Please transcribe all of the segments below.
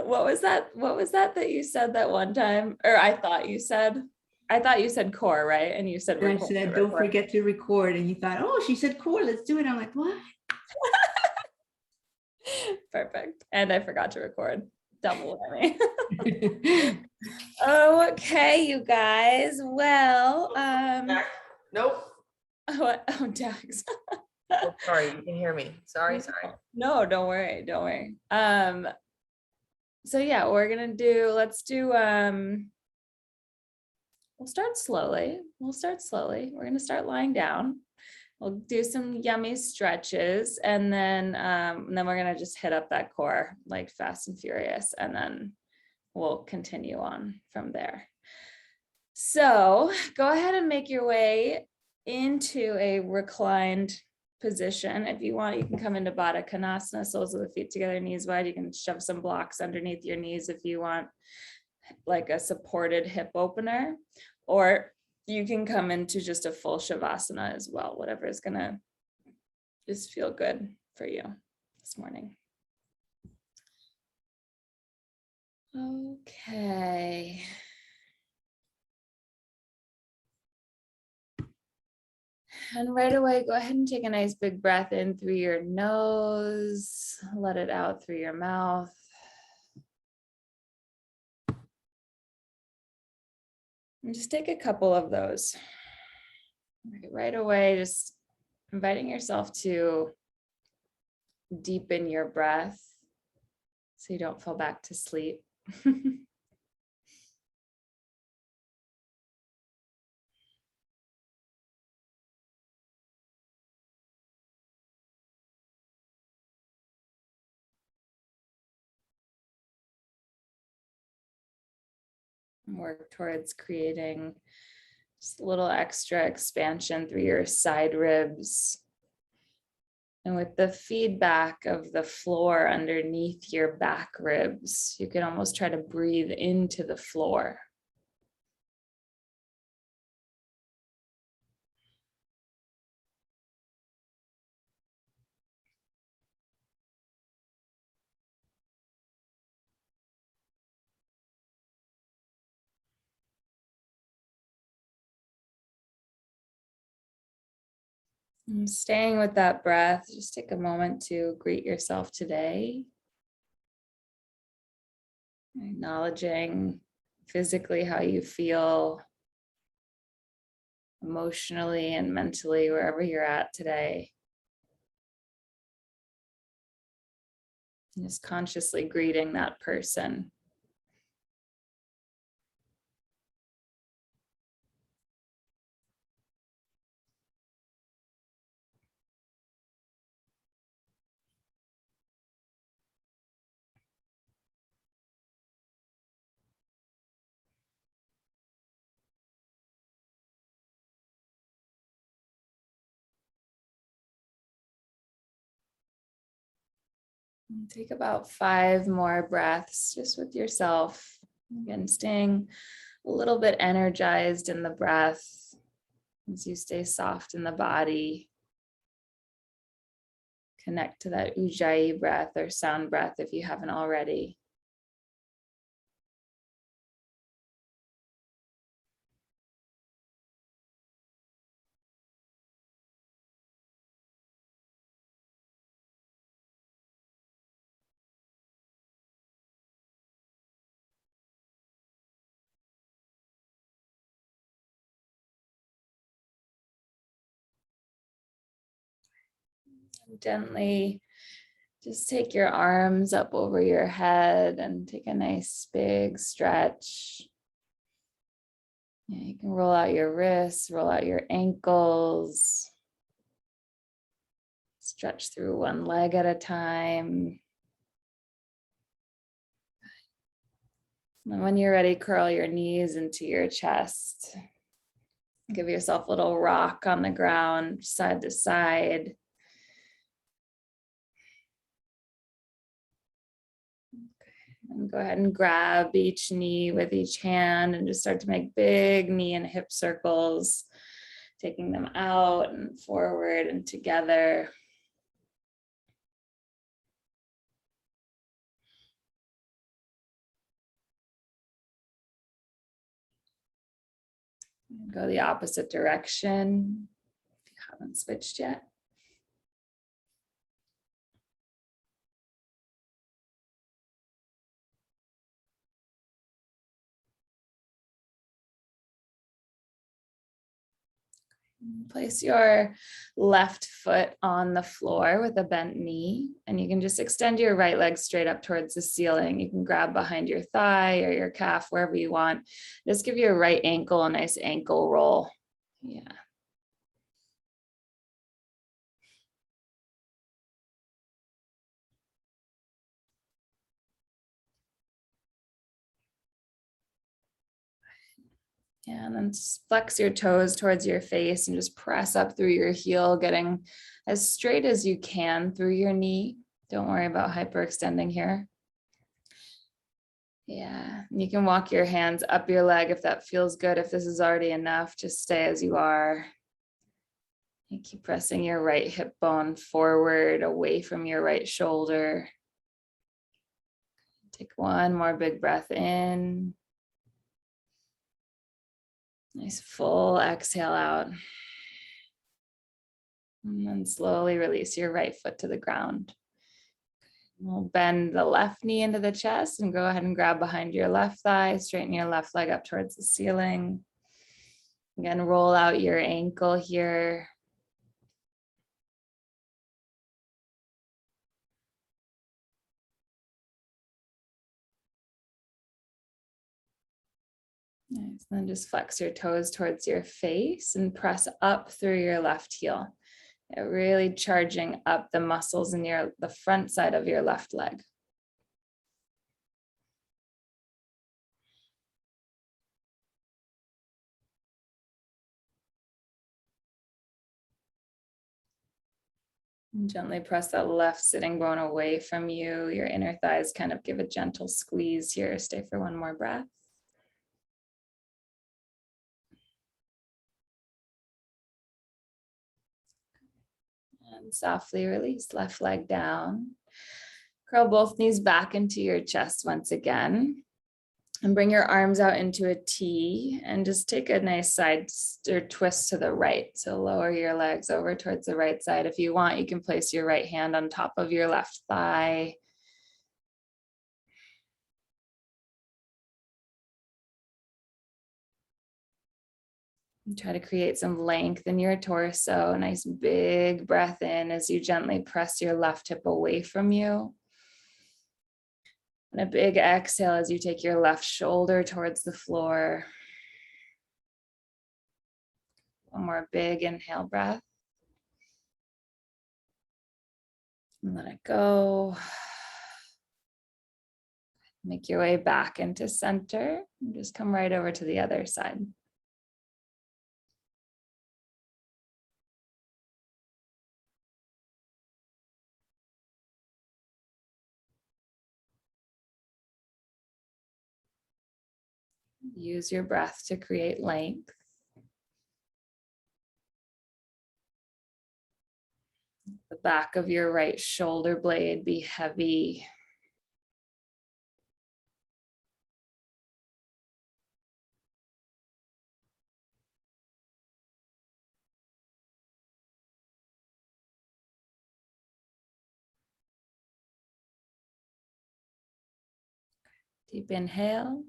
What was that? What was that you said that one time? Or I thought you said core, right? And you said And I record. said, don't forget to record. And you thought, oh, she said core, let's do it. I'm like, what? Perfect. And I forgot to record. Double whammy. Okay, you guys. Well, Nope. what? Oh, Dax. Oh, sorry, you can hear me. Sorry. No, don't worry. Don't worry. So yeah, we'll start slowly. We're gonna start lying down. We'll do some yummy stretches, and then we're gonna just hit up that core like fast and furious, and then we'll continue on from there. So go ahead and make your way into a reclined position. If you want, you can come into Baddha Konasana, soles of the feet together, knees wide. You can shove some blocks underneath your knees if you want, like a supported hip opener, or you can come into just a full Shavasana as well, whatever is gonna just feel good for you this morning. Okay. And right away, go ahead and take a nice big breath in through your nose, let it out through your mouth. And just take a couple of those. Right away, just inviting yourself to deepen your breath so you don't fall back to sleep. Work towards creating just a little extra expansion through your side ribs. And with the feedback of the floor underneath your back ribs, you can almost try to breathe into the floor. And staying with that breath, just take a moment to greet yourself today. Acknowledging physically how you feel, emotionally and mentally, wherever you're at today. And just consciously greeting that person. And take about 5 more breaths just with yourself. Again, staying a little bit energized in the breath as you stay soft in the body. Connect to that Ujjayi breath or sound breath if you haven't already. Gently just take your arms up over your head and take a nice big stretch. You can roll out your wrists, roll out your ankles. Stretch through one leg at a time. And when you're ready, curl your knees into your chest. Give yourself a little rock on the ground, side to side. And go ahead and grab each knee with each hand and just start to make big knee and hip circles, taking them out and forward and together. Go the opposite direction if you haven't switched yet. Place your left foot on the floor with a bent knee, and you can just extend your right leg straight up towards the ceiling. You can grab behind your thigh or your calf, wherever you want. Just give your right ankle a nice ankle roll. Yeah. Yeah, and then flex your toes towards your face and just press up through your heel, getting as straight as you can through your knee. Don't worry about hyperextending here. Yeah, you can walk your hands up your leg if that feels good. If this is already enough, just stay as you are. And keep pressing your right hip bone forward, away from your right shoulder. Take one more big breath in. Nice full exhale out. And then slowly release your right foot to the ground. We'll bend the left knee into the chest and go ahead and grab behind your left thigh, straighten your left leg up towards the ceiling. Again, roll out your ankle here. Nice. Then just flex your toes towards your face and press up through your left heel. Really charging up the muscles in the front side of your left leg. And gently press that left sitting bone away from you. Your inner thighs kind of give a gentle squeeze here. Stay for one more breath. And softly release, left leg down. Curl both knees back into your chest once again. And bring your arms out into a T and just take a nice side or twist to the right. So lower your legs over towards the right side. If you want, you can place your right hand on top of your left thigh. And try to create some length in your torso. Nice big breath in as you gently press your left hip away from you. And a big exhale as you take your left shoulder towards the floor. One more big inhale breath. And let it go. Make your way back into center. And just come right over to the other side. Use your breath to create length. The back of your right shoulder blade be heavy. Deep inhale.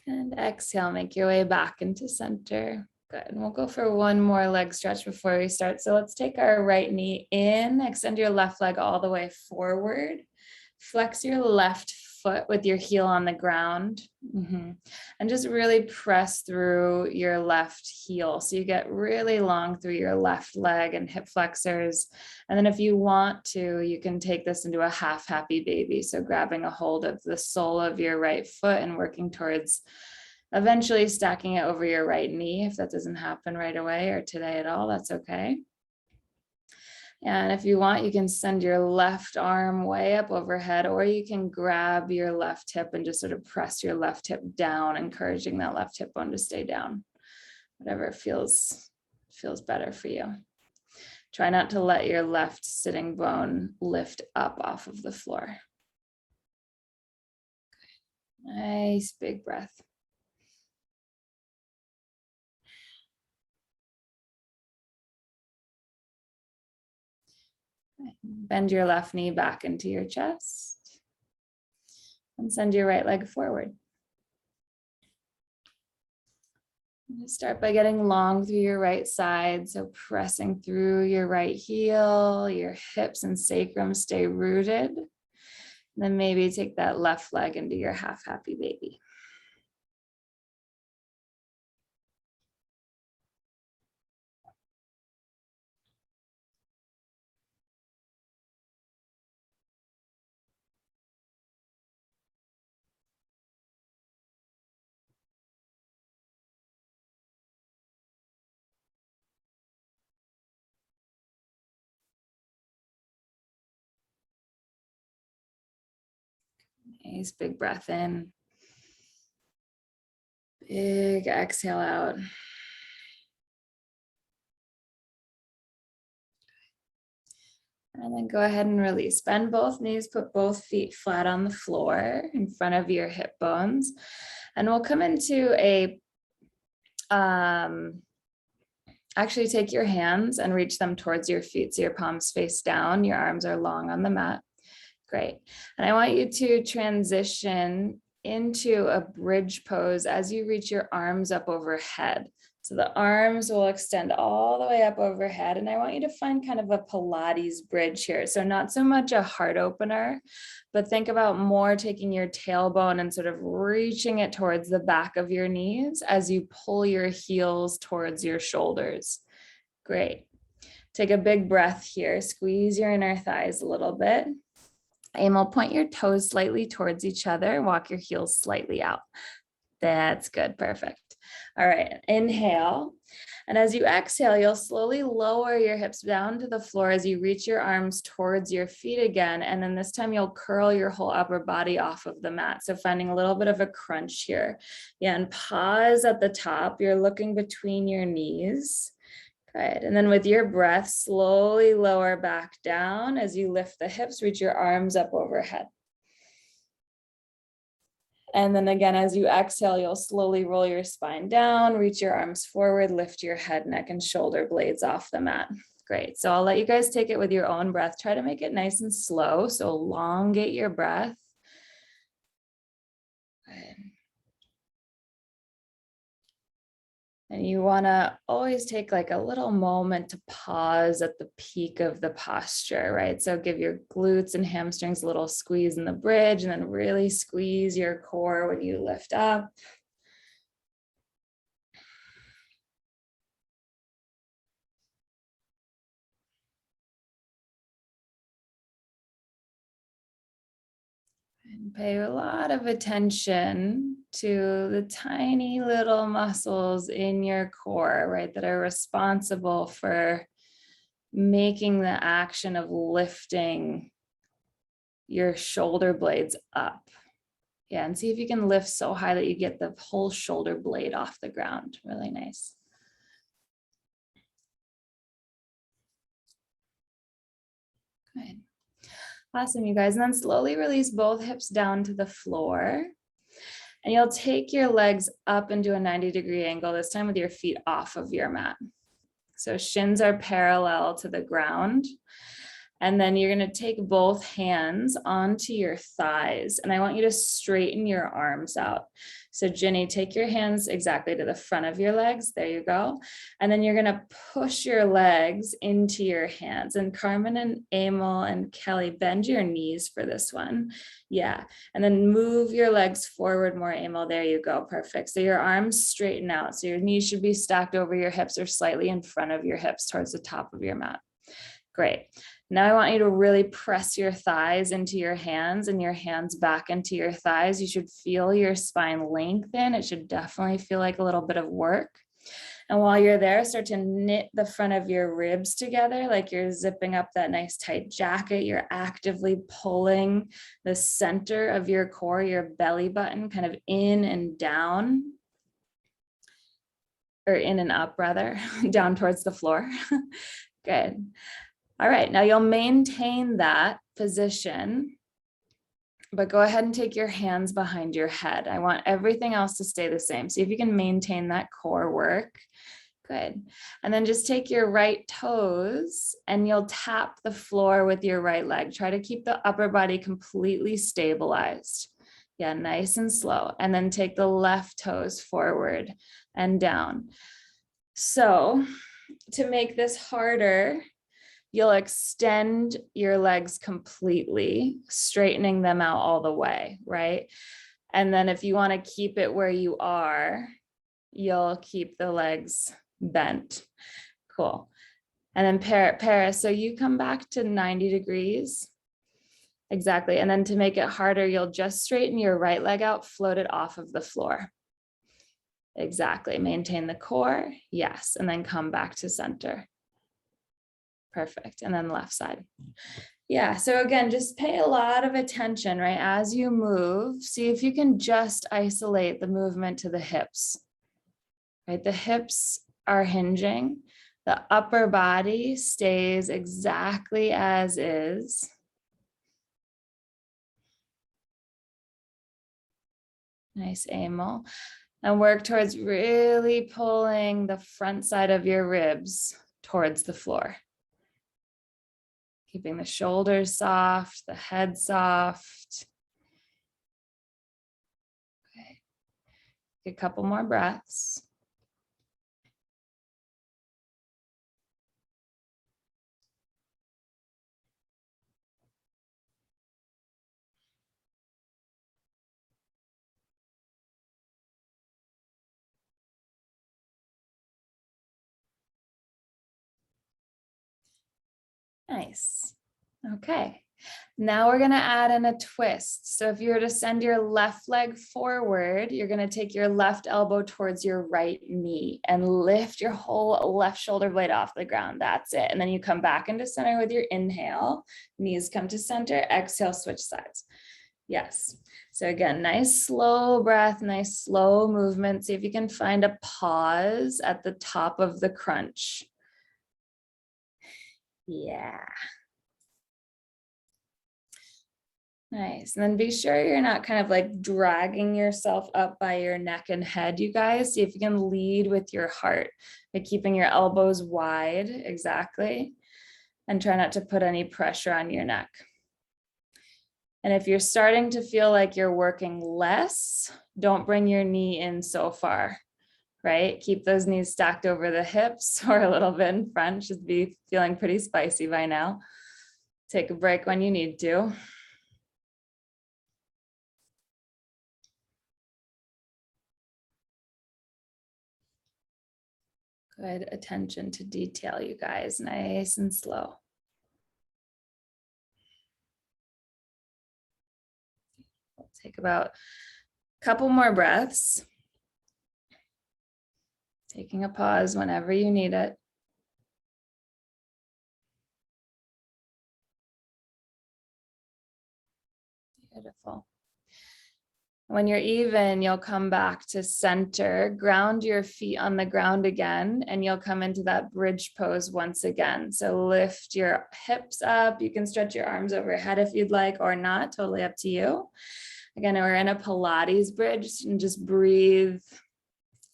And exhale, make your way back into center. Good, and we'll go for one more leg stretch before we start. So let's take our right knee in, extend your left leg all the way forward. Flex your left foot with your heel on the ground. And just really press through your left heel. So you get really long through your left leg and hip flexors. And then if you want to, you can take this into a half happy baby. So grabbing a hold of the sole of your right foot and working towards eventually stacking it over your right knee. If that doesn't happen right away or today at all, that's okay. And if you want, you can send your left arm way up overhead, or you can grab your left hip and just sort of press your left hip down, encouraging that left hip bone to stay down. Whatever feels better for you. Try not to let your left sitting bone lift up off of the floor. Nice big breath. Bend your left knee back into your chest and send your right leg forward. Start by getting long through your right side. So pressing through your right heel, your hips and sacrum stay rooted. And then maybe take that left leg into your half happy baby. Nice big breath in. Big exhale out. And then go ahead and release. Bend both knees, put both feet flat on the floor in front of your hip bones. And we'll come into a, actually take your hands and reach them towards your feet. So your palms face down, your arms are long on the mat. Great. And I want you to transition into a bridge pose as you reach your arms up overhead. So the arms will extend all the way up overhead. And I want you to find kind of a Pilates bridge here. So not so much a heart opener, but think about more taking your tailbone and sort of reaching it towards the back of your knees as you pull your heels towards your shoulders. Great. Take a big breath here. Squeeze your inner thighs a little bit. Emil, point your toes slightly towards each other. Walk your heels slightly out. That's good. Perfect. All right. Inhale. And as you exhale, you'll slowly lower your hips down to the floor as you reach your arms towards your feet again. And then this time you'll curl your whole upper body off of the mat. So finding a little bit of a crunch here. Yeah. And pause at the top. You're looking between your knees. Good. And then with your breath, slowly lower back down as you lift the hips, reach your arms up overhead. And then again, as you exhale, you'll slowly roll your spine down, reach your arms forward, lift your head, neck, and shoulder blades off the mat. Great. So I'll let you guys take it with your own breath. Try to make it nice and slow. So elongate your breath. Good. And you want to always take like a little moment to pause at the peak of the posture, right? So give your glutes and hamstrings a little squeeze in the bridge, and then really squeeze your core when you lift up. And pay a lot of attention to the tiny little muscles in your core, right, that are responsible for making the action of lifting your shoulder blades up. Yeah, and see if you can lift so high that you get the whole shoulder blade off the ground. Really nice. Good. Awesome, you guys. And then slowly release both hips down to the floor. And you'll take your legs up into a 90-degree angle, this time with your feet off of your mat. So shins are parallel to the ground. And then you're going to take both hands onto your thighs. And I want you to straighten your arms out. So Ginny, take your hands exactly to the front of your legs. There you go. And then you're going to push your legs into your hands. And Carmen and Emil and Kelly, bend your knees for this one. Yeah. And then move your legs forward more, Emil. There you go. Perfect. So your arms straighten out. So your knees should be stacked over your hips or slightly in front of your hips towards the top of your mat. Great. Now I want you to really press your thighs into your hands and your hands back into your thighs. You should feel your spine lengthen. It should definitely feel like a little bit of work. And while you're there, start to knit the front of your ribs together, like you're zipping up that nice tight jacket. You're actively pulling the center of your core, your belly button, kind of in and down, or in and up rather, down towards the floor. Good. All right, now you'll maintain that position, but go ahead and take your hands behind your head. I want everything else to stay the same. See if you can maintain that core work. Good. And then just take your right toes and you'll tap the floor with your right leg. Try to keep the upper body completely stabilized. Yeah, nice and slow. And then take the left toes forward and down. So to make this harder, you'll extend your legs completely, straightening them out all the way, right? And then if you want to keep it where you are, you'll keep the legs bent. Cool. And then Paris, so you come back to 90 degrees. Exactly. And then to make it harder, you'll just straighten your right leg out, float it off of the floor. Exactly. Maintain the core. Yes. And then come back to center. Perfect. And then left side. Yeah. So again, just pay a lot of attention, right? As you move, see if you can just isolate the movement to the hips, right? The hips are hinging. The upper body stays exactly as is. Nice, Emil. And work towards really pulling the front side of your ribs towards the floor. Keeping the shoulders soft, the head soft. Okay. A couple more breaths. Nice. Okay. Now we're going to add in a twist. So if you were to send your left leg forward, you're going to take your left elbow towards your right knee and lift your whole left shoulder blade off the ground. That's it. And then you come back into center with your inhale. Knees come to center. Exhale, switch sides. Yes. So again, nice slow breath, nice slow movement. See if you can find a pause at the top of the crunch. Yeah. Nice. And then be sure you're not kind of like dragging yourself up by your neck and head, you guys. See if you can lead with your heart by keeping your elbows wide. Exactly. And try not to put any pressure on your neck. And if you're starting to feel like you're working less, don't bring your knee in so far, right? Keep those knees stacked over the hips or a little bit in front. Should be feeling pretty spicy by now. Take a break when you need to. Good attention to detail, you guys. Nice and slow. We'll take about a couple more breaths. Taking a pause whenever you need it. Beautiful. When you're even, you'll come back to center, ground your feet on the ground again, and you'll come into that bridge pose once again. So lift your hips up. You can stretch your arms overhead if you'd like or not, totally up to you. Again, we're in a Pilates bridge and just breathe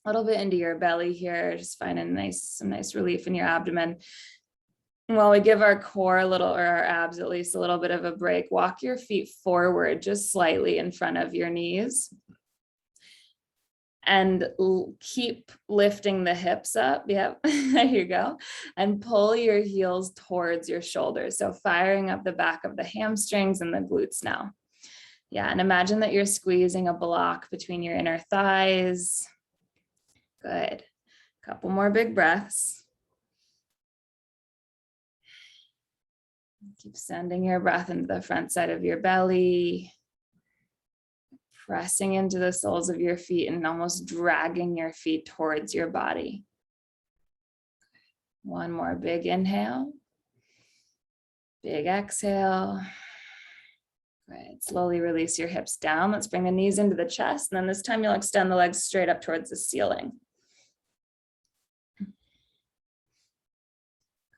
a little bit into your belly here. Just find some nice relief in your abdomen. While we give our core a little, or our abs at least, a little bit of a break, walk your feet forward just slightly in front of your knees. And keep lifting the hips up. Yep, there you go. And pull your heels towards your shoulders. So firing up the back of the hamstrings and the glutes now. Yeah, and imagine that you're squeezing a block between your inner thighs. Good. Couple more big breaths. Keep sending your breath into the front side of your belly, pressing into the soles of your feet and almost dragging your feet towards your body. One more big inhale, big exhale. Good. Slowly release your hips down. Let's bring the knees into the chest. And then this time you'll extend the legs straight up towards the ceiling.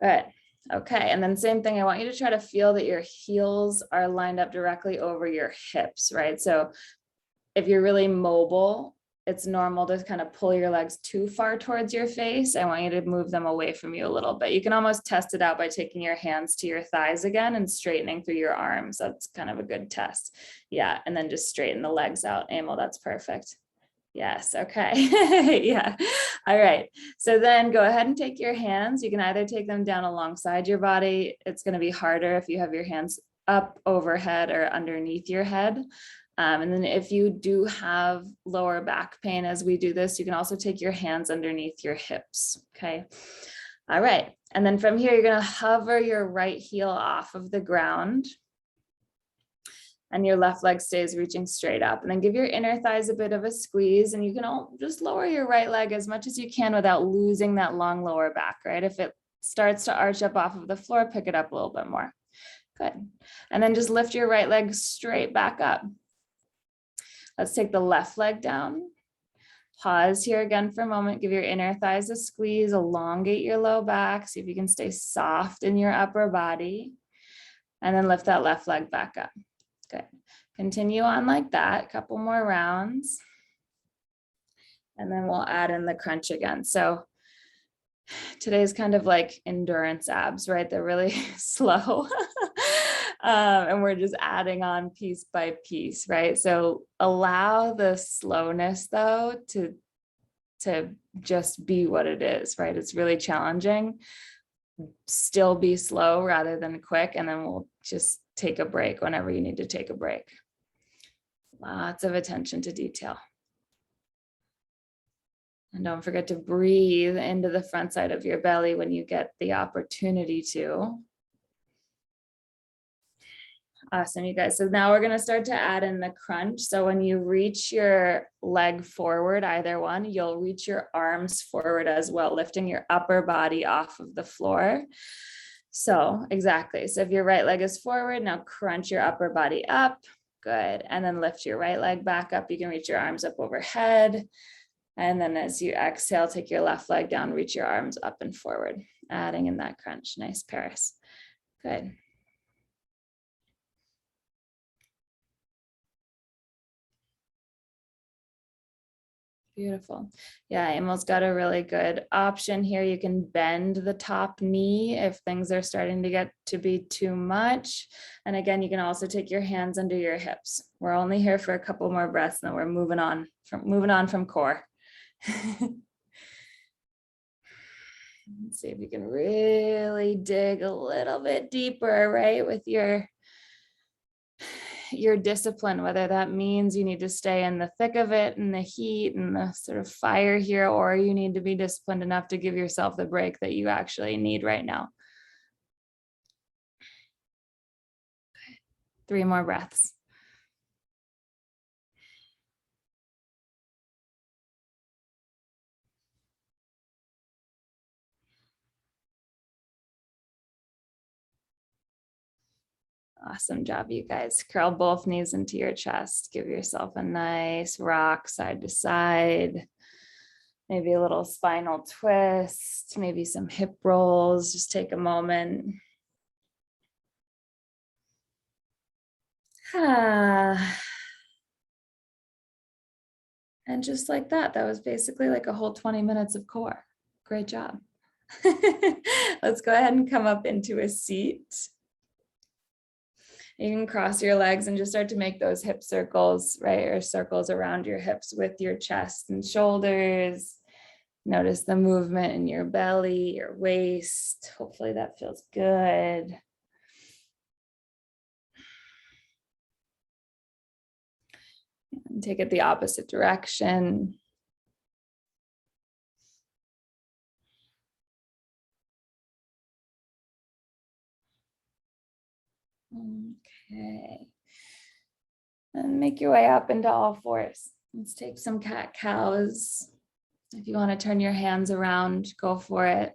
Good. Okay, and then same thing, I want you to try to feel that your heels are lined up directly over your hips, right? So if you're really mobile, it's normal to kind of pull your legs too far towards your face. I want you to move them away from you a little bit. You can almost test it out by taking your hands to your thighs again and straightening through your arms. That's kind of a good test. Yeah, and then just straighten the legs out. Emil, that's perfect. Yes, okay. Yeah. All right. So then go ahead and take your hands. You can either take them down alongside your body. It's going to be harder if you have your hands up overhead or underneath your head. And then if you do have lower back pain as we do this, you can also take your hands underneath your hips. Okay. All right. And then from here, you're going to hover your right heel off of the ground. And your left leg stays reaching straight up. And then give your inner thighs a bit of a squeeze. And you can just lower your right leg as much as you can without losing that long lower back, right? If it starts to arch up off of the floor, pick it up a little bit more. Good. And then just lift your right leg straight back up. Let's take the left leg down. Pause here again for a moment. Give your inner thighs a squeeze, elongate your low back. See if you can stay soft in your upper body. And then lift that left leg back up. Good. Continue on like that. A couple more rounds. And then we'll add in the crunch again. So today's kind of like endurance abs, right? They're really slow. And we're just adding on piece by piece, right? So allow the slowness though to just be what it is, right? It's really challenging. Still be slow rather than quick, and then we'll just take a break whenever you need to take a break. Lots of attention to detail. And don't forget to breathe into the front side of your belly when you get the opportunity to. Awesome, you guys. So now we're going to start to add in the crunch. So when you reach your leg forward, either one, you'll reach your arms forward as well, lifting your upper body off of the floor. So exactly. So if your right leg is forward, now crunch your upper body up. Good. And then lift your right leg back up. You can reach your arms up overhead. And then as you exhale, take your left leg down, reach your arms up and forward, adding in that crunch. Nice, Paris. Good. Beautiful. Yeah, Emil's got a really good option here. You can bend the top knee if things are starting to get to be too much. And again, you can also take your hands under your hips. We're only here for a couple more breaths, and then we're moving on from core. Let's see if you can really dig a little bit deeper, right, with your discipline, whether that means you need to stay in the thick of it and the heat and the sort of fire here, or you need to be disciplined enough to give yourself the break that you actually need right now. 3 more breaths. Awesome job, you guys. Curl both knees into your chest. Give yourself a nice rock side to side. Maybe a little spinal twist, maybe some hip rolls. Just take a moment. And just like that, that was basically like a whole 20 minutes of core. Great job. Let's go ahead and come up into a seat. You can cross your legs and just start to make those hip circles, right? Or circles around your hips with your chest and shoulders. Notice the movement in your belly, your waist. Hopefully that feels good. And take it the opposite direction. Okay. And make your way up into all fours. Let's take some cat-cows. If you want to turn your hands around, go for it.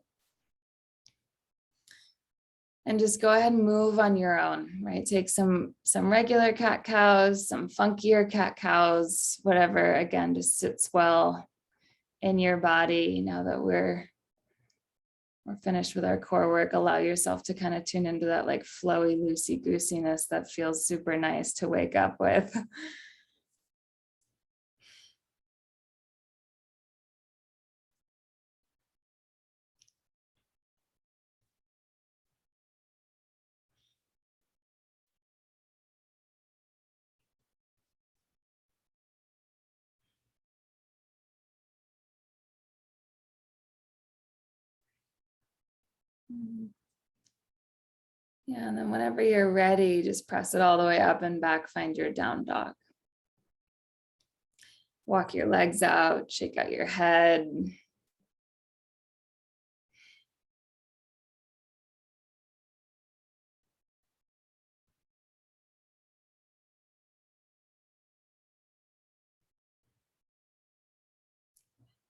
And just go ahead and move on your own, right? Take some regular cat-cows, some funkier cat-cows, whatever, again, just sits well in your body. Now that we're finished with our core work, allow yourself to kind of tune into that like flowy, loosey-goosiness that feels super nice to wake up with. Yeah, and then whenever you're ready, just press it all the way up and back, find your down dog. Walk your legs out, shake out your head.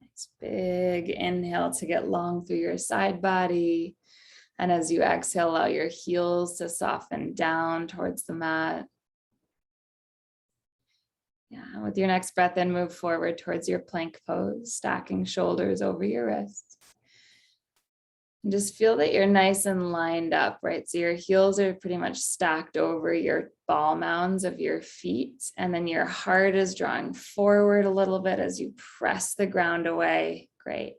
Nice big inhale to get long through your side body. And as you exhale, allow your heels to soften down towards the mat. Yeah, with your next breath in, move forward towards your plank pose, stacking shoulders over your wrists. And just feel that you're nice and lined up, right? So your heels are pretty much stacked over your ball mounds of your feet. And then your heart is drawing forward a little bit as you press the ground away. Great.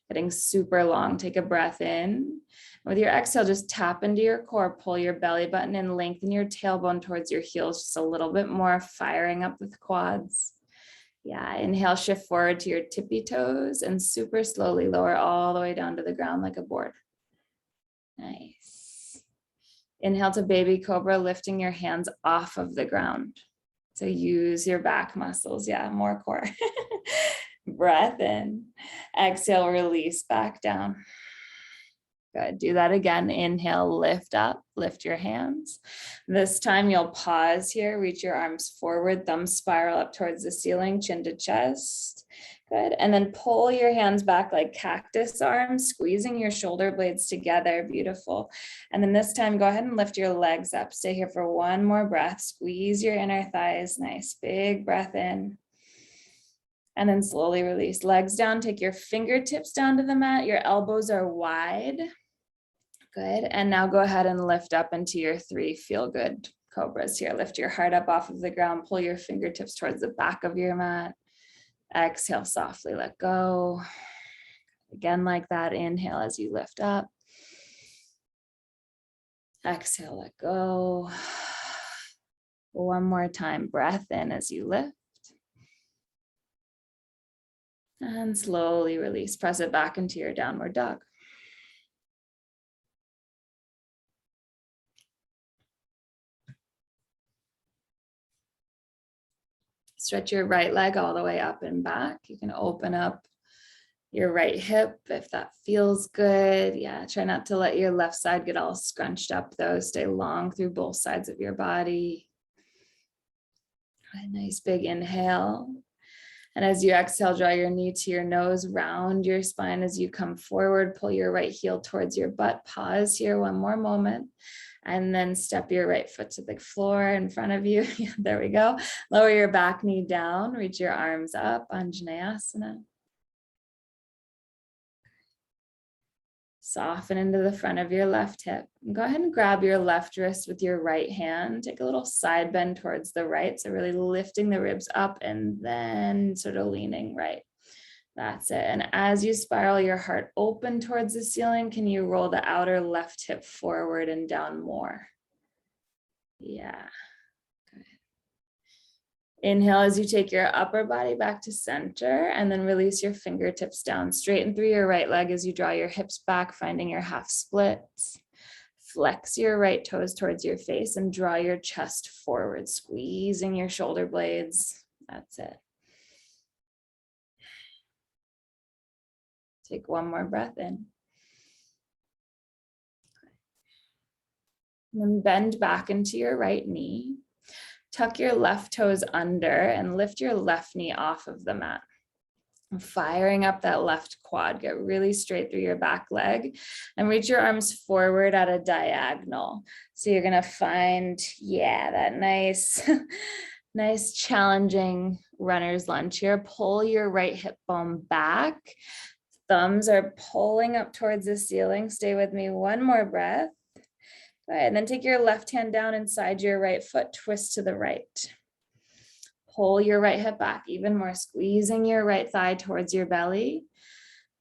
Getting super long. Take a breath in. With your exhale, just tap into your core, pull your belly button and lengthen your tailbone towards your heels just a little bit more, firing up with quads. Yeah, inhale, shift forward to your tippy toes and super slowly lower all the way down to the ground like a board. Nice. Inhale to baby cobra, lifting your hands off of the ground. So use your back muscles. Yeah, more core. Breath in. Exhale, release back down. Good. Do that again. Inhale, lift up, lift your hands. This time you'll pause here, reach your arms forward, thumbs spiral up towards the ceiling, chin to chest. Good. And then pull your hands back like cactus arms, squeezing your shoulder blades together. Beautiful. And then this time, go ahead and lift your legs up. Stay here for one more breath. Squeeze your inner thighs. Nice. Big breath in. And then slowly release. Legs down. Take your fingertips down to the mat. Your elbows are wide. Good. And now go ahead and lift up into your 3 feel good cobras here. Lift your heart up off of the ground. Pull your fingertips towards the back of your mat. Exhale, softly let go. Again, like that. Inhale as you lift up. Exhale, let go. One more time. Breath in as you lift. And slowly release. Press it back into your downward dog. Stretch your right leg all the way up and back. You can open up your right hip if that feels good. Yeah, try not to let your left side get all scrunched up though. Stay long through both sides of your body. A nice big inhale. And as you exhale, draw your knee to your nose, round your spine as you come forward. Pull your right heel towards your butt. Pause here one more moment. And then step your right foot to the floor in front of you. Yeah, there we go. Lower your back knee down. Reach your arms up. Anjaneyasana. Soften into the front of your left hip. Go ahead and grab your left wrist with your right hand. Take a little side bend towards the right. So really lifting the ribs up and then sort of leaning right. That's it. And as you spiral your heart open towards the ceiling, can you roll the outer left hip forward and down more? Yeah. Good. Inhale as you take your upper body back to center and then release your fingertips down. Straighten through your right leg as you draw your hips back, finding your half splits. Flex your right toes towards your face and draw your chest forward, squeezing your shoulder blades. That's it. Take one more breath in. And then bend back into your right knee. Tuck your left toes under and lift your left knee off of the mat. Firing up that left quad. Get really straight through your back leg and reach your arms forward at a diagonal. So you're going to find, yeah, that nice, nice challenging runner's lunge here. Pull your right hip bone back. Thumbs are pulling up towards the ceiling. Stay with me. One more breath. Go ahead, and then take your left hand down inside your right foot, twist to the right. Pull your right hip back even more, squeezing your right thigh towards your belly.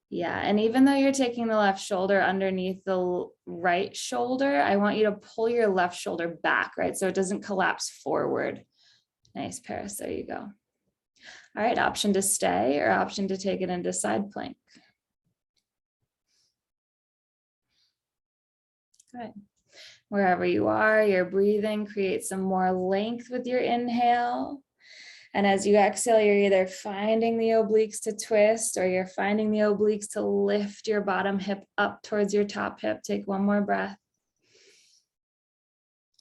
Yeah, and even though you're taking the left shoulder underneath the right shoulder, I want you to pull your left shoulder back, right? So it doesn't collapse forward. Nice, Paris, there you go. All right, option to stay or option to take it into side plank. Good. Wherever you are, you're breathing, create some more length with your inhale. And as you exhale, you're either finding the obliques to twist or you're finding the obliques to lift your bottom hip up towards your top hip. Take one more breath.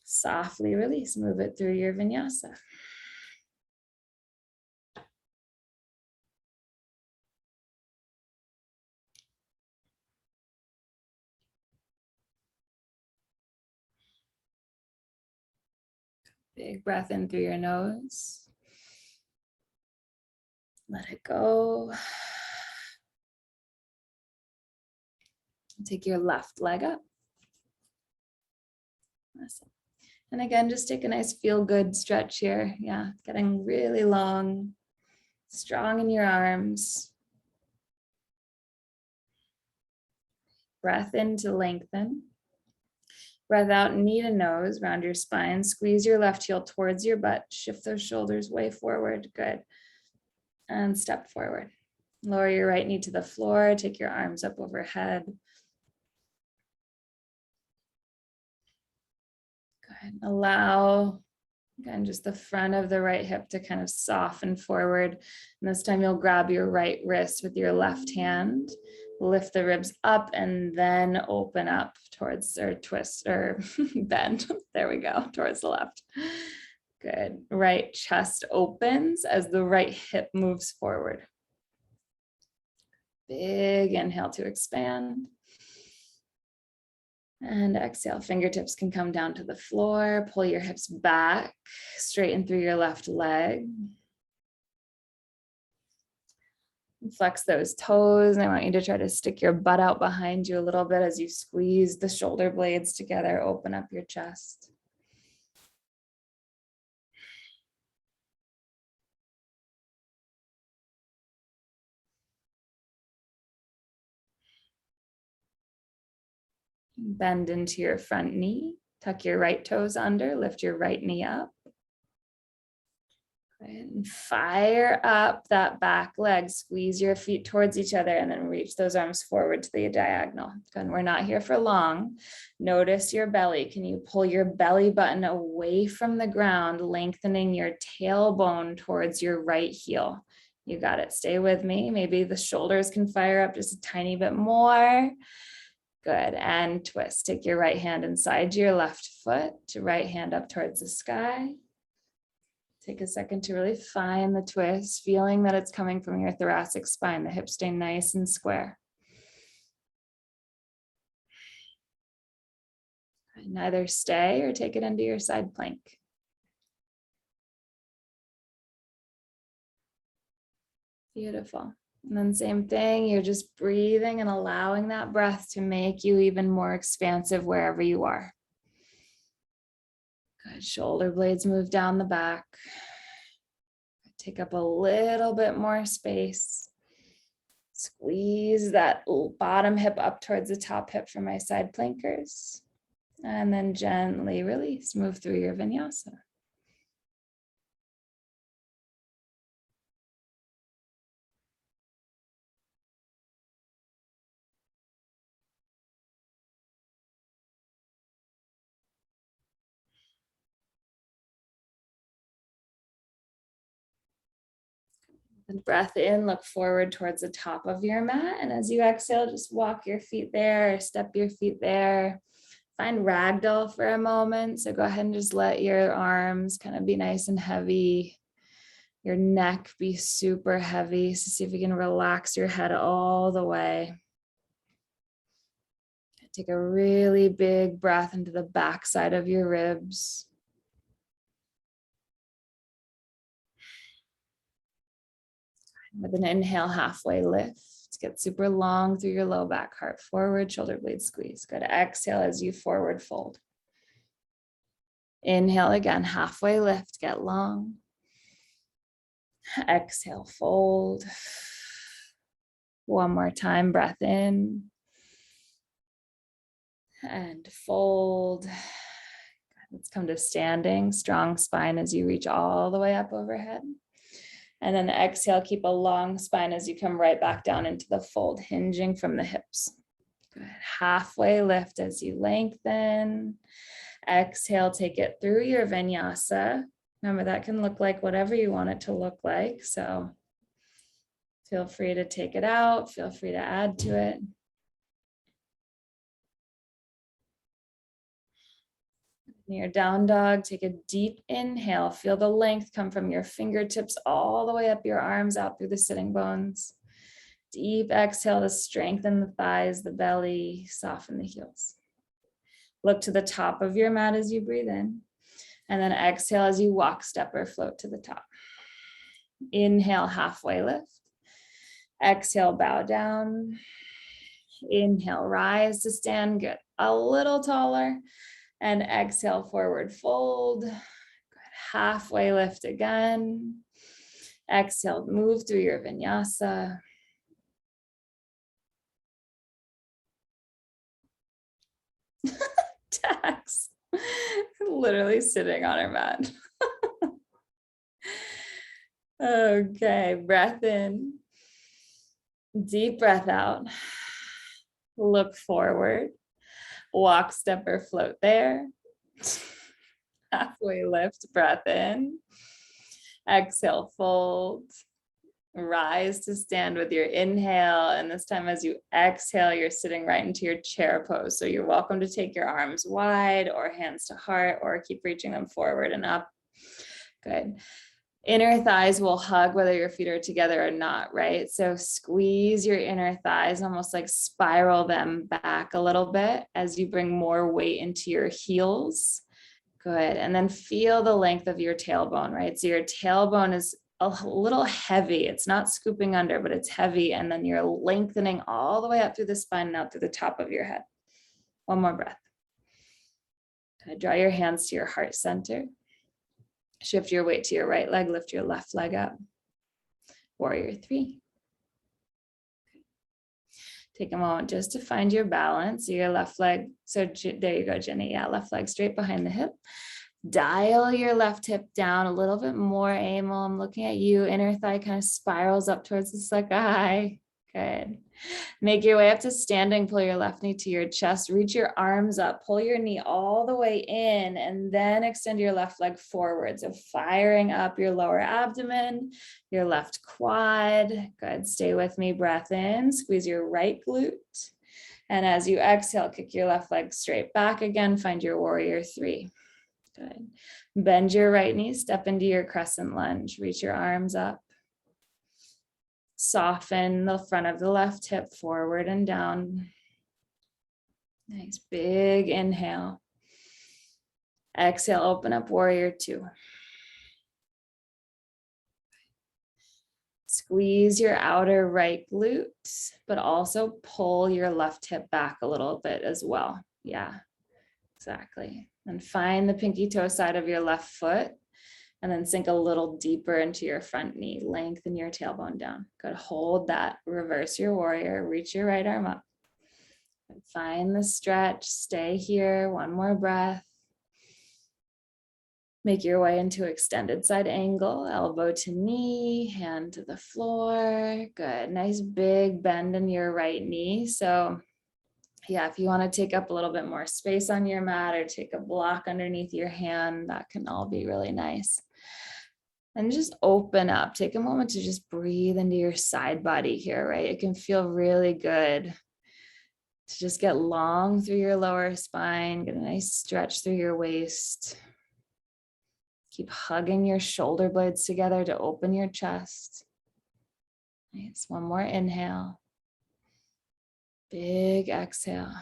Softly release, move it through your vinyasa. Big breath in through your nose. Let it go. Take your left leg up. Awesome. And again, just take a nice feel good stretch here. Yeah, getting really long, strong in your arms. Breath in to lengthen. Breath out, knee to nose, round your spine. Squeeze your left heel towards your butt. Shift those shoulders way forward. Good. And step forward. Lower your right knee to the floor. Take your arms up overhead. Good. Allow, again, just the front of the right hip to kind of soften forward. And this time you'll grab your right wrist with your left hand. Lift the ribs up and then open up towards, or twist or bend. There we go, towards the left. Good. Right chest opens as the right hip moves forward. Big inhale to expand. And exhale, fingertips can come down to the floor. Pull your hips back, straighten through your left leg. Flex those toes, and I want you to try to stick your butt out behind you a little bit as you squeeze the shoulder blades together, open up your chest. Bend into your front knee, tuck your right toes under, lift your right knee up. And fire up that back leg, squeeze your feet towards each other and then reach those arms forward to the diagonal. Good. We're not here for long. Notice your belly. Can you pull your belly button away from the ground, lengthening your tailbone towards your right heel? You got it. Stay with me. Maybe the shoulders can fire up just a tiny bit more. Good. And twist. Take your right hand inside your left foot, to right hand up towards the sky. Take a second to really find the twist, feeling that it's coming from your thoracic spine. The hips stay nice and square. And either stay or take it into your side plank. Beautiful. And then same thing, you're just breathing and allowing that breath to make you even more expansive wherever you are. Good. Shoulder blades move down the back. Take up a little bit more space. Squeeze that bottom hip up towards the top hip for my side plankers. And then gently release, move through your vinyasa. And breath in, look forward towards the top of your mat. And as you exhale, just walk your feet there, or step your feet there. Find ragdoll for a moment. So go ahead and just let your arms kind of be nice and heavy. Your neck be super heavy. So see if you can relax your head all the way. Take a really big breath into the backside of your ribs. With an inhale, halfway lift. Get super long through your low back, heart forward, shoulder blade squeeze. Good. Exhale as you forward fold. Inhale again, halfway lift, get long. Exhale, fold. One more time, breath in. And fold. Let's come to standing, strong spine as you reach all the way up overhead. And then exhale, keep a long spine as you come right back down into the fold, hinging from the hips. Good. Halfway lift as you lengthen. Exhale, take it through your vinyasa. Remember, that can look like whatever you want it to look like. So feel free to take it out. Feel free to add to it. In your down dog, take a deep inhale. Feel the length come from your fingertips all the way up your arms, out through the sitting bones. Deep exhale to strengthen the thighs, the belly, soften the heels. Look to the top of your mat as you breathe in. And then exhale as you walk, step, or float to the top. Inhale, halfway lift. Exhale, bow down. Inhale, rise to stand, get a little taller. And exhale, forward fold. Good. Halfway lift again. Exhale, move through your vinyasa. Tax. Literally sitting on her mat. Okay, breath in. Deep breath out. Look forward. Walk, step, or float there. Halfway lift, breath in. Exhale, fold. Rise to stand with your inhale. And this time as you exhale, you're sitting right into your chair pose. So you're welcome to take your arms wide or hands to heart or keep reaching them forward and up. Good. Inner thighs will hug whether your feet are together or not, right? So squeeze your inner thighs, almost like spiral them back a little bit as you bring more weight into your heels. Good. And then feel the length of your tailbone, right? So your tailbone is a little heavy. It's not scooping under, but it's heavy. And then you're lengthening all the way up through the spine and out through the top of your head. One more breath. Good. Draw your hands to your heart center. Shift your weight to your right leg, lift your left leg up. Warrior three. Take a moment just to find your balance. So your left leg, so there you go, Jenny. Yeah, left leg straight behind the hip. Dial your left hip down a little bit more, Emil. I'm looking at you. Inner thigh kind of spirals up towards the sky. Good. Make your way up to standing. Pull your left knee to your chest. Reach your arms up. Pull your knee all the way in and then extend your left leg forward. So firing up your lower abdomen, your left quad. Good. Stay with me. Breath in. Squeeze your right glute. And as you exhale, kick your left leg straight back again. Find your warrior three. Good. Bend your right knee. Step into your crescent lunge. Reach your arms up. Soften the front of the left hip forward and down. Nice big inhale. Exhale, open up warrior two. Squeeze your outer right glute, but also pull your left hip back a little bit as well. Yeah, exactly. And find the pinky toe side of your left foot. And then sink a little deeper into your front knee. Lengthen your tailbone down. Good. Hold that. Reverse your warrior. Reach your right arm up. And find the stretch. Stay here. One more breath. Make your way into extended side angle. Elbow to knee. Hand to the floor. Good. Nice big bend in your right knee. So yeah, if you want to take up a little bit more space on your mat or take a block underneath your hand, that can all be really nice. And just open up. Take a moment to just breathe into your side body here, right? It can feel really good to just get long through your lower spine, get a nice stretch through your waist. Keep hugging your shoulder blades together to open your chest. Nice. One more inhale. Big exhale.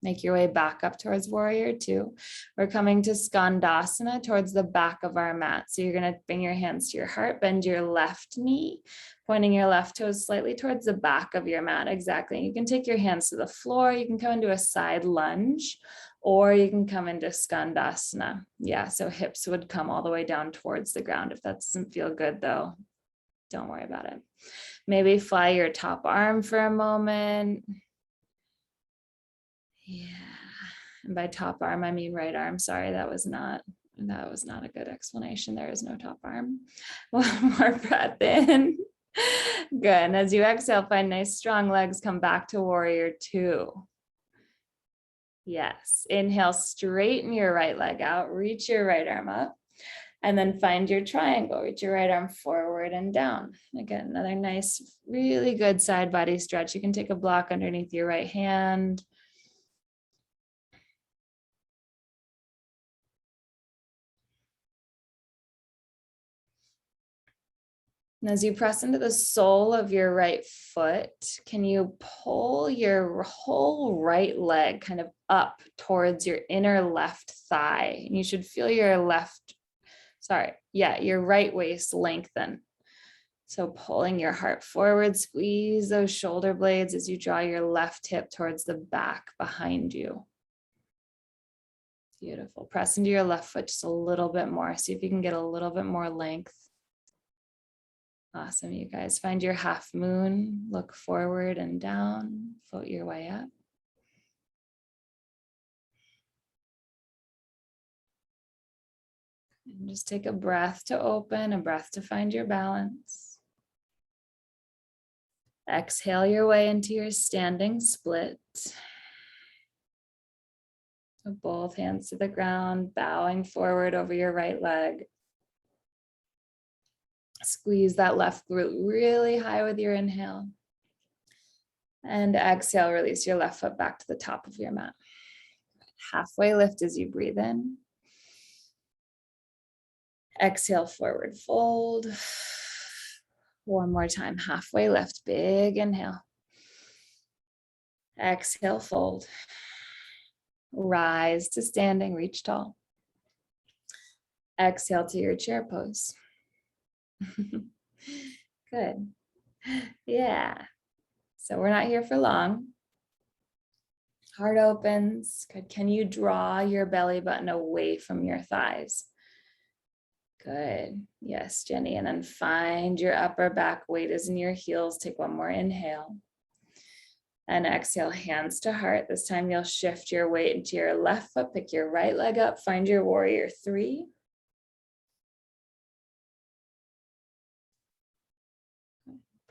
Make your way back up towards warrior two. We're coming to Skandasana towards the back of our mat. So you're going to bring your hands to your heart, bend your left knee, pointing your left toes slightly towards the back of your mat. Exactly. You can take your hands to the floor. You can come into a side lunge, or you can come into Skandasana. Yeah, so hips would come all the way down towards the ground. If that doesn't feel good though, don't worry about it. Maybe fly your top arm for a moment. Yeah, and by top arm, I mean right arm. Sorry, that was not a good explanation. There is no top arm. One more breath in. Good. And as you exhale, find nice strong legs. Come back to warrior two. Yes. Inhale, straighten your right leg out, reach your right arm up, and then find your triangle. Reach your right arm forward and down. Again, another nice, really good side body stretch. You can take a block underneath your right hand. And as you press into the sole of your right foot, can you pull your whole right leg kind of up towards your inner left thigh? And you should feel your your right waist lengthen. So pulling your heart forward, squeeze those shoulder blades as you draw your left hip towards the back behind you. Beautiful. Press into your left foot just a little bit more. See if you can get a little bit more length. Awesome, you guys. Find your half moon, look forward and down, float your way up. And just take a breath to open, a breath to find your balance. Exhale your way into your standing split. So both hands to the ground, bowing forward over your right leg. Squeeze that left glute really high with your inhale. And exhale, release your left foot back to the top of your mat. Halfway lift as you breathe in. Exhale, forward fold. One more time, halfway lift, big inhale. Exhale, fold. Rise to standing, reach tall. Exhale to your chair pose. Good. Yeah. So we're not here for long. Heart opens. Good. Can you draw your belly button away from your thighs? Good. Yes, Jenny. And then find your upper back weight is in your heels. Take one more inhale. And exhale, hands to heart. This time you'll shift your weight into your left foot. Pick your right leg up. Find your warrior three.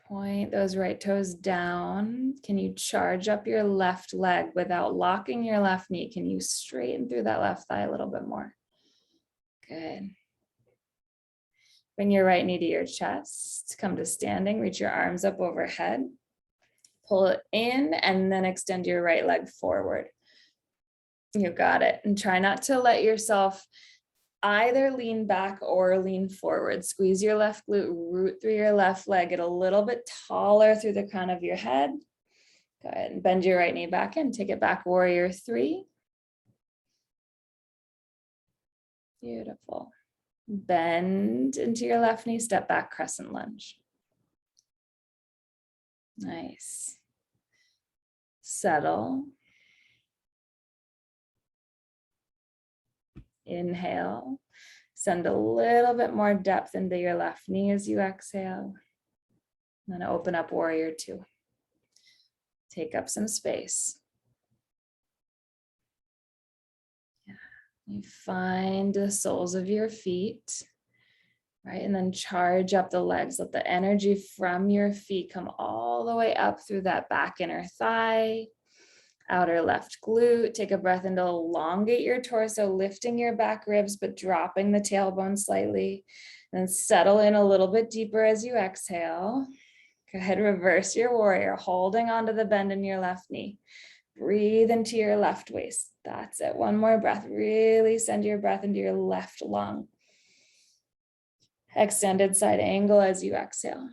Point those right toes down. Can you charge up your left leg without locking your left knee? Can you straighten through that left thigh a little bit more? Good. Bring your right knee to your chest. Come to standing. Reach your arms up overhead. Pull it in and then extend your right leg forward. You got it. And try not to let yourself either lean back or lean forward. Squeeze your left glute, root through your left leg, get a little bit taller through the crown of your head. Go ahead and bend your right knee back in. Take it back, warrior three. Beautiful. Bend into your left knee, step back, crescent lunge. Nice. Settle. Inhale. Send a little bit more depth into your left knee as you exhale. Then open up warrior two. Take up some space. Yeah. You find the soles of your feet, right? And then charge up the legs. Let the energy from your feet come all the way up through that back inner thigh, outer left glute. Take a breath and elongate your torso, lifting your back ribs, but dropping the tailbone slightly. And then settle in a little bit deeper as you exhale. Go ahead, reverse your warrior, holding onto the bend in your left knee. Breathe into your left waist. That's it. One more breath. Really send your breath into your left lung. Extended side angle as you exhale.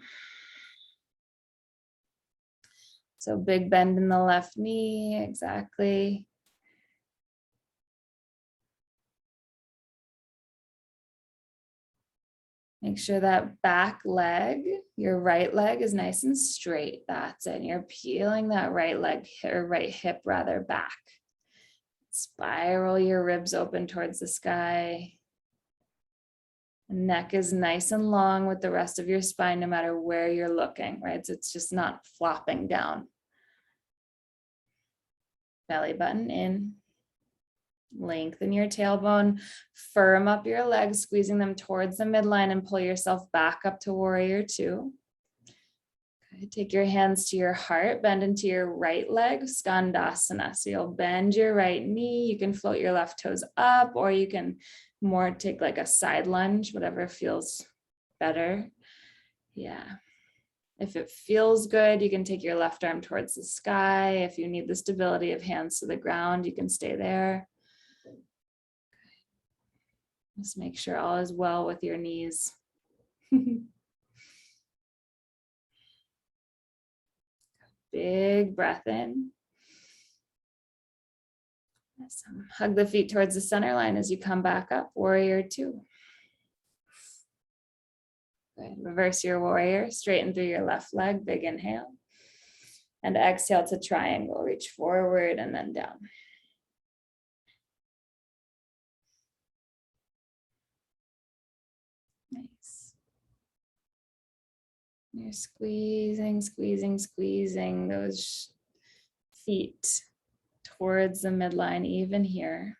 So big bend in the left knee, exactly. Make sure that back leg, your right leg is nice and straight. That's it. And you're peeling that right leg or right hip rather back. Spiral your ribs open towards the sky. Neck is nice and long with the rest of your spine, no matter where you're looking, right? So it's just not flopping down. Belly button in. Lengthen your tailbone, firm up your legs, squeezing them towards the midline and pull yourself back up to warrior two. Take your hands to your heart, bend into your right leg, Skandasana. So you'll bend your right knee. You can float your left toes up, or you can more take like a side lunge, whatever feels better. Yeah. If it feels good, you can take your left arm towards the sky. If you need the stability of hands to the ground, you can stay there. Just make sure all is well with your knees. Big breath in. Awesome. Hug the feet towards the center line as you come back up, warrior two. Good. Reverse your warrior, straighten through your left leg, big inhale. And exhale to triangle, reach forward and then down. Nice. You're squeezing, squeezing, squeezing those feet towards the midline, even here.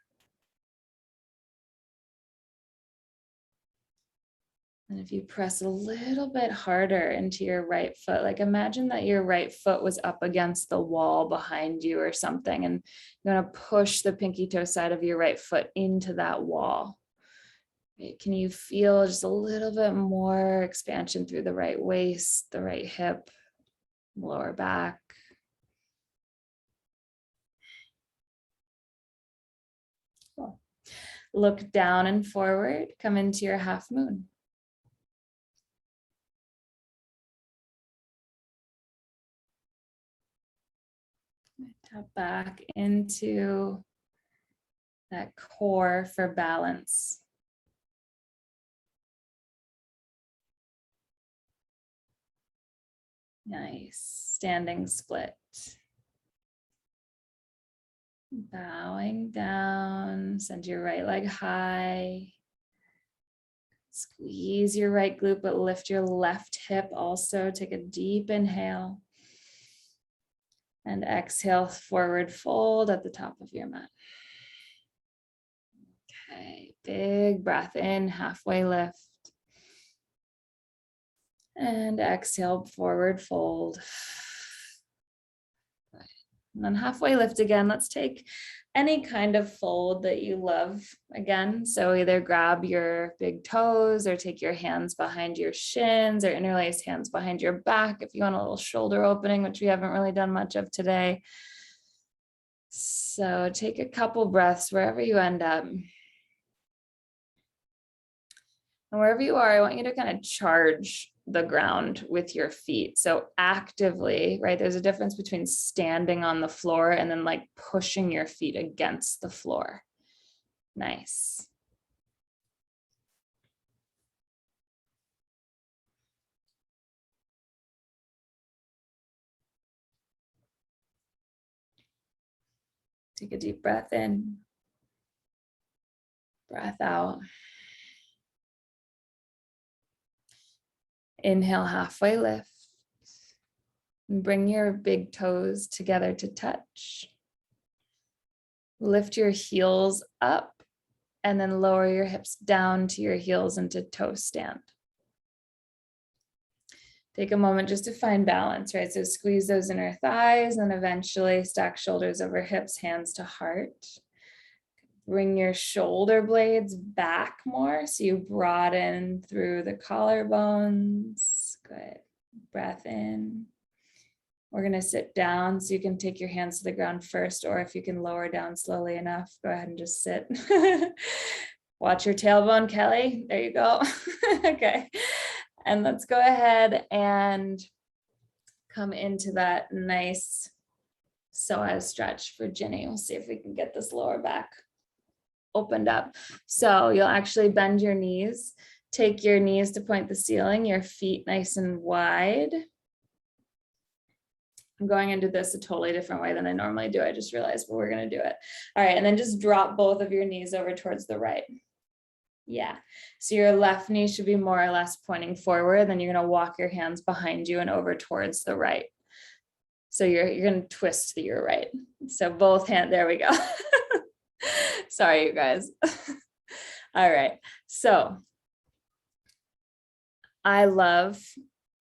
And if you press a little bit harder into your right foot, like imagine that your right foot was up against the wall behind you or something, and you're going to push the pinky toe side of your right foot into that wall. Can you feel just a little bit more expansion through the right waist, the right hip, lower back? Cool. Look down and forward, come into your half moon. Tap back into that core for balance. Nice. Standing split. Bowing down, send your right leg high. Squeeze your right glute, but lift your left hip also. Take a deep inhale. And exhale, forward fold at the top of your mat. Okay, big breath in, halfway lift. And exhale, forward fold. And then halfway lift again. Let's take any kind of fold that you love again. So either grab your big toes or take your hands behind your shins or interlace hands behind your back if you want a little shoulder opening, which we haven't really done much of today. So take a couple breaths wherever you end up. And wherever you are, I want you to kind of charge the ground with your feet. So actively, right? There's a difference between standing on the floor and then like pushing your feet against the floor. Nice. Take a deep breath in. Breath out. Inhale, halfway lift. And bring your big toes together to touch. Lift your heels up and then lower your hips down to your heels into toe stand. Take a moment just to find balance, right? So squeeze those inner thighs and eventually stack shoulders over hips, hands to heart. Bring your shoulder blades back more. So you broaden through the collarbones. Good. Breath in. We're going to sit down, so you can take your hands to the ground first, or if you can lower down slowly enough, go ahead and just sit. Watch your tailbone, Kelly. There you go. Okay. And let's go ahead and come into that nice psoas stretch for Ginny. We'll see if we can get this lower back opened up. So you'll actually bend your knees, take your knees to point the ceiling, your feet nice and wide. I'm going into this a totally different way than I normally do. I just realized, but we're going to do it. All right. And then just drop both of your knees over towards the right. Yeah. So your left knee should be more or less pointing forward. Then you're going to walk your hands behind you and over towards the right. So you're going to twist to your right. So both hands, there we go. Sorry, you guys. All right. So I love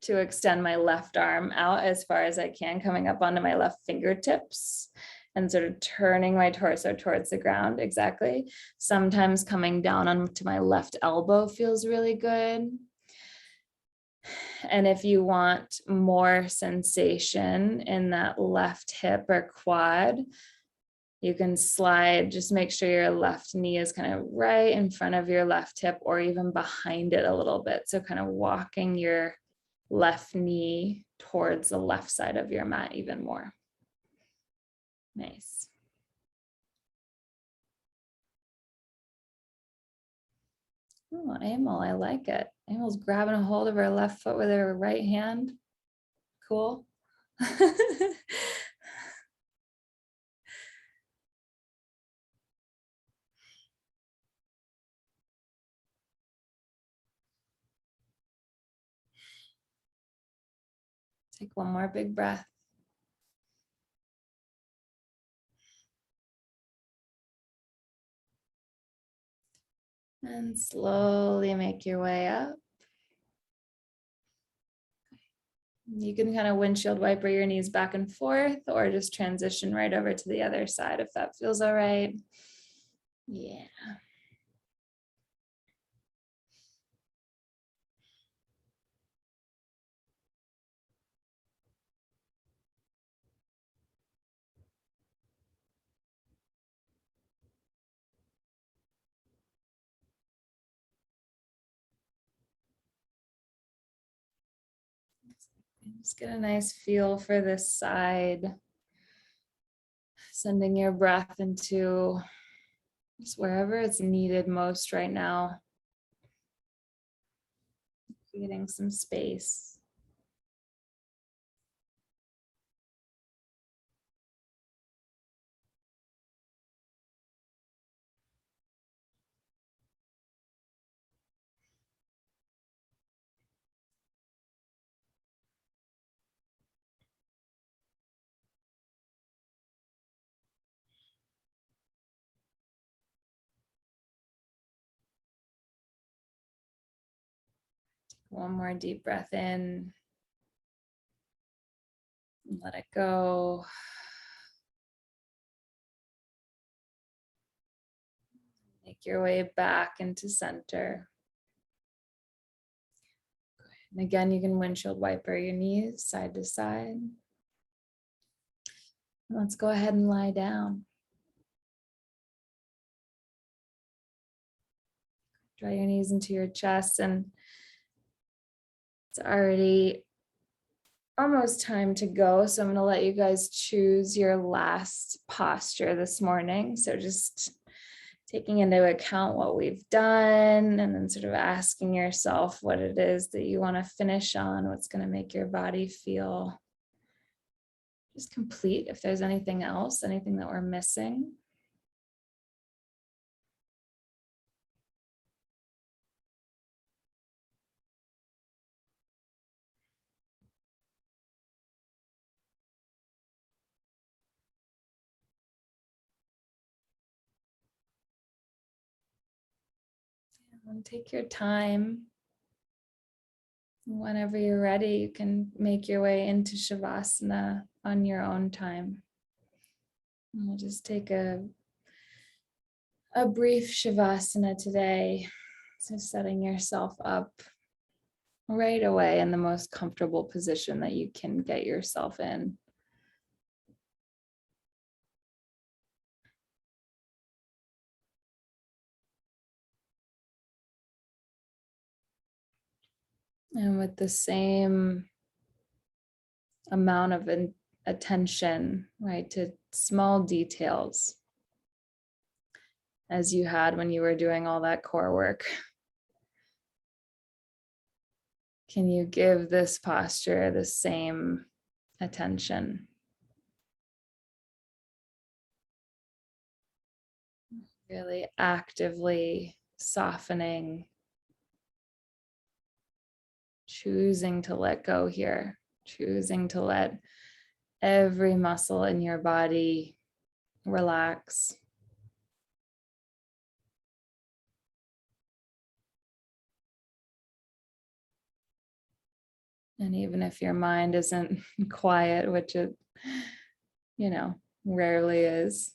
to extend my left arm out as far as I can, coming up onto my left fingertips and sort of turning my torso towards the ground. Exactly. Sometimes coming down onto my left elbow feels really good. And if you want more sensation in that left hip or quad, you can slide, just make sure your left knee is kind of right in front of your left hip or even behind it a little bit. So kind of walking your left knee towards the left side of your mat even more. Nice. Oh, Emil, I like it. Emil's grabbing a hold of her left foot with her right hand. Cool. Take one more big breath. And slowly make your way up. You can kind of windshield wiper your knees back and forth or just transition right over to the other side if that feels all right. Yeah. Just get a nice feel for this side. Sending your breath into just wherever it's needed most right now. Creating some space. One more deep breath in. Let it go. Make your way back into center. And again, you can windshield wiper your knees side to side. Let's go ahead and lie down. Draw your knees into your chest, and it's already almost time to go. So I'm going to let you guys choose your last posture this morning. So just taking into account what we've done and then sort of asking yourself what it is that you want to finish on, what's going to make your body feel just complete. If there's anything else, anything that we're missing. And take your time. Whenever you're ready, you can make your way into Shavasana on your own time. And we'll just take a brief Shavasana today. So setting yourself up right away in the most comfortable position that you can get yourself in. And with the same amount of attention, right, to small details as you had when you were doing all that core work. Can you give this posture the same attention? Really actively softening, choosing to let go here, choosing to let every muscle in your body relax. And even if your mind isn't quiet, which it, rarely is,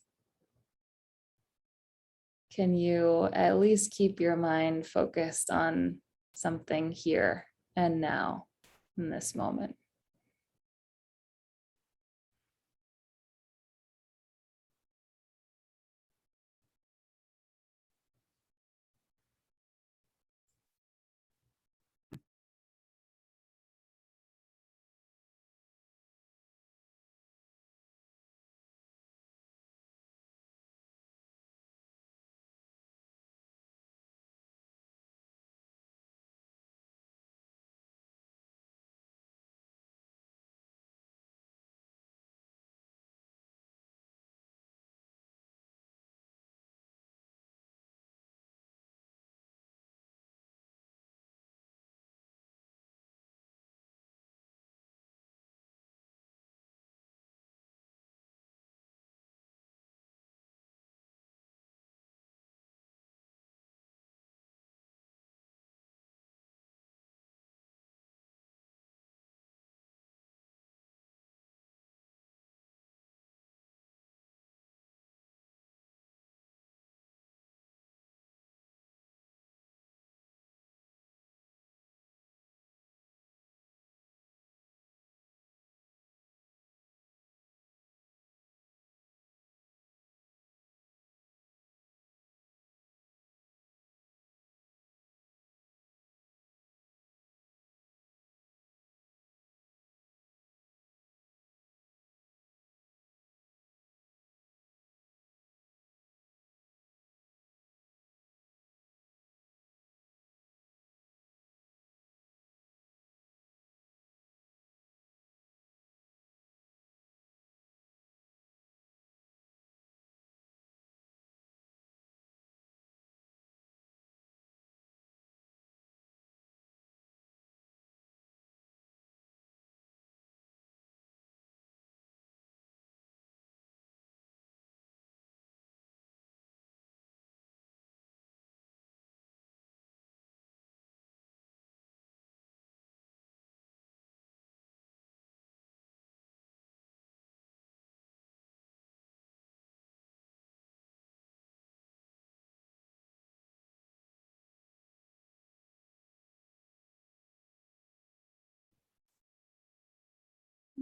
can you at least keep your mind focused on something here and now in this moment?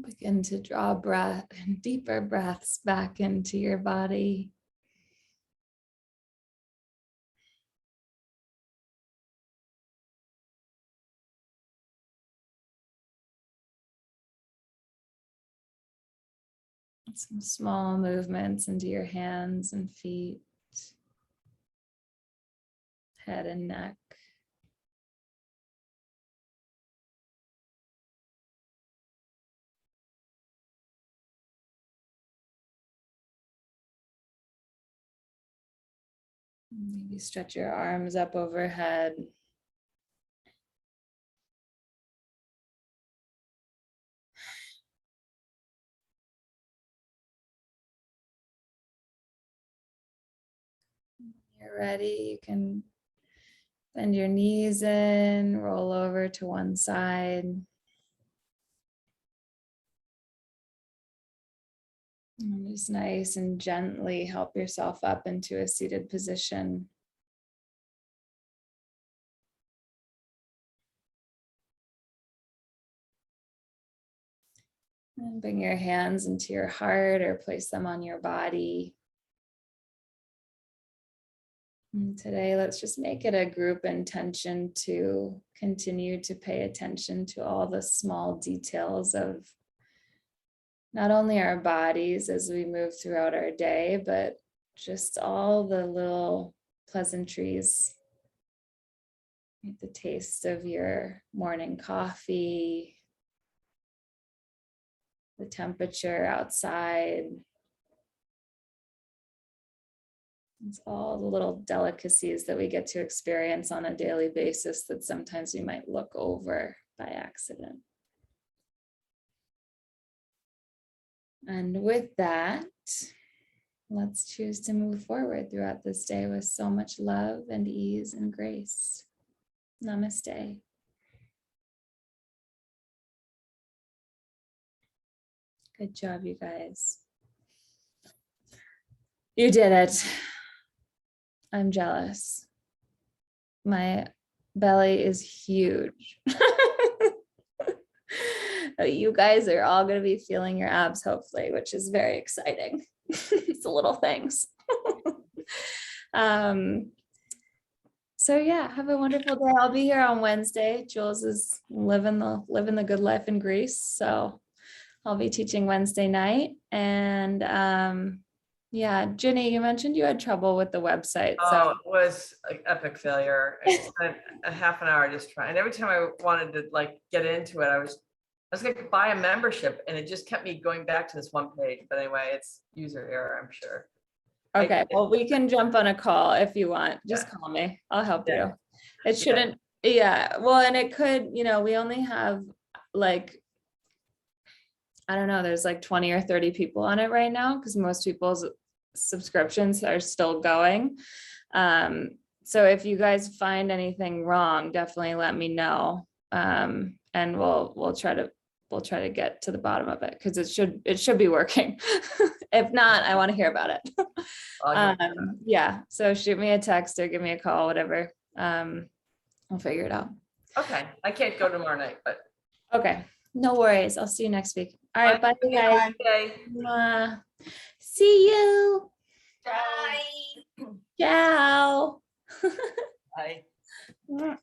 Begin to draw breath and deeper breaths back into your body. Some small movements into your hands and feet, head and neck. Maybe stretch your arms up overhead. When you're ready, you can bend your knees in, roll over to one side. And just nice and gently help yourself up into a seated position. And bring your hands into your heart or place them on your body. And today, let's just make it a group intention to continue to pay attention to all the small details of not only our bodies as we move throughout our day, but just all the little pleasantries. Like the taste of your morning coffee, the temperature outside. It's all the little delicacies that we get to experience on a daily basis that sometimes we might look over by accident. And with that, let's choose to move forward throughout this day with so much love and ease and grace. Namaste. Good job, you guys. You did it. I'm jealous. My belly is huge. You guys are all going to be feeling your abs, hopefully, which is very exciting. It's the little things. So yeah, have a wonderful day. I'll be here on Wednesday. Jules is living the good life in Greece, so I'll be teaching Wednesday night. And yeah, Ginny, you mentioned you had trouble with the website. Oh, So it was an epic failure. I spent a half an hour just trying. And every time I wanted to like get into it, I was going to buy a membership and it just kept me going back to this one page. But anyway, it's user error, I'm sure. okay, well, we can jump on a call if you want. Just Yeah. call me. I'll help Yeah. you. It shouldn't, yeah. Well, and it could, we only have like, I don't know, there's like 20 or 30 people on it right now because most people's subscriptions are still going. So if you guys find anything wrong, definitely let me know. And we'll try to get to the bottom of it because it should be working. If not, I want to hear about it. Yeah, so shoot me a text or give me a call, whatever. I'll figure it out. Okay, I can't go tomorrow night, but Okay, no worries. I'll see you next week. All right, bye you guys. okay. Mwah. See you. Bye. Ciao. Bye. Mwah.